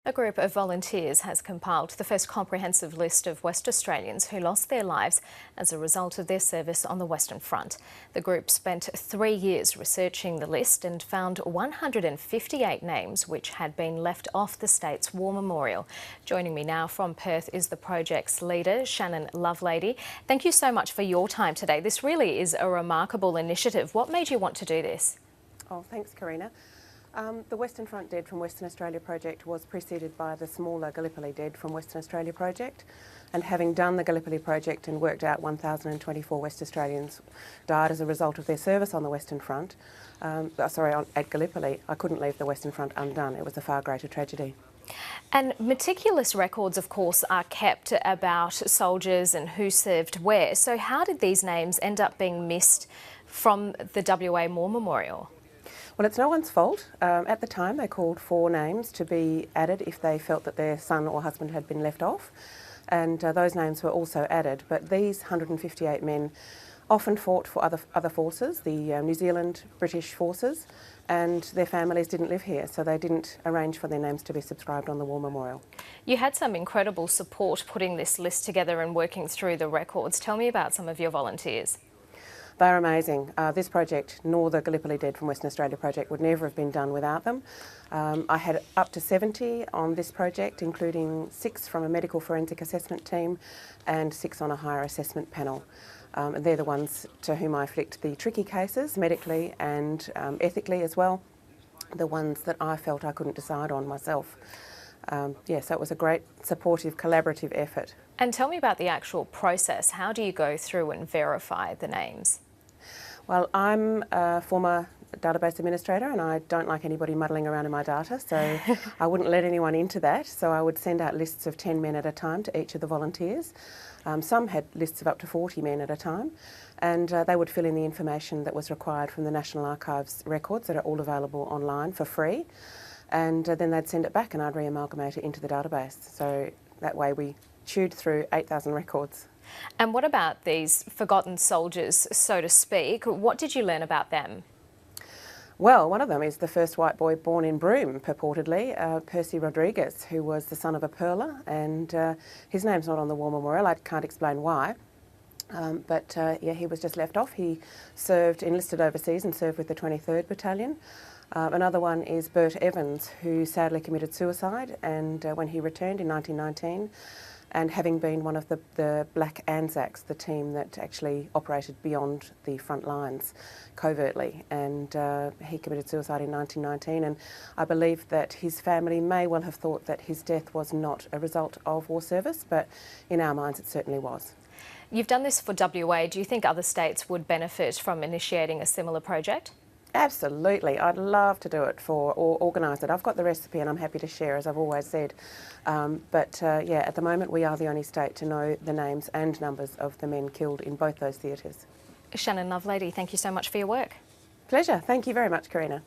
A group of volunteers has compiled the first comprehensive list of West Australians who lost their lives as a result of their service on the Western Front. The group spent 3 years researching the list and found 158 names which had been left off the state's war memorial. Joining me now from Perth is the project's leader, Shannon Lovelady. Thank you so much for your time today. This really is a remarkable initiative. What made you want to do this? Oh, thanks, Karina. The Western Front Dead from Western Australia project was preceded by the smaller Gallipoli Dead from Western Australia project, and having done the Gallipoli project and worked out 1,024 West Australians died as a result of their service on the Western Front, at Gallipoli, I couldn't leave the Western Front undone. It was a far greater tragedy. And meticulous records, of course, are kept about soldiers and who served where. So how did these names end up being missed from the WA War Memorial? Well, it's no one's fault. At the time, they called 4 names to be added if they felt that their son or husband had been left off, and those names were also added. But these 158 men often fought for other forces, the New Zealand British forces, and their families didn't live here, so they didn't arrange for their names to be subscribed on the War Memorial. You had some incredible support putting this list together and working through the records. Tell me about some of your volunteers. They're amazing. This project, nor the Gallipoli Dead from Western Australia project, would never have been done without them. I had up to 70 on this project, including 6 from a medical forensic assessment team and 6 on a higher assessment panel. They're the ones to whom I flicked the tricky cases, medically and ethically as well, the ones that I felt I couldn't decide on myself. So it was a great, supportive, collaborative effort. And tell me about the actual process. How do you go through and verify the names? Well, I'm a former database administrator and I don't like anybody muddling around in my data, so I wouldn't let anyone into that. So I would send out lists of 10 men at a time to each of the volunteers. Some had lists of up to 40 men at a time, and they would fill in the information that was required from the National Archives records that are all available online for free. And then they'd send it back and I'd re-amalgamate it into the database. So that way we chewed through 8,000 records. And what about these forgotten soldiers, so to speak? What did you learn about them? Well, one of them is the first white boy born in Broome, purportedly, Percy Rodriguez, who was the son of a pearler, and his name's not on the War Memorial. I can't explain why. He was just left off. He enlisted overseas and served with the 23rd Battalion. Another one is Bert Evans, who sadly committed suicide, and when he returned in 1919, and having been one of the Black Anzacs, the team that actually operated beyond the front lines covertly, and he committed suicide in 1919, and I believe that his family may well have thought that his death was not a result of war service, but in our minds it certainly was. You've done this for WA. Do you think other states would benefit from initiating a similar project? Absolutely. I'd love to do it or organise it. I've got the recipe and I'm happy to share, as I've always said. At the moment we are the only state to know the names and numbers of the men killed in both those theatres. Shannon Lovelady, thank you so much for your work. Pleasure. Thank you very much, Karina.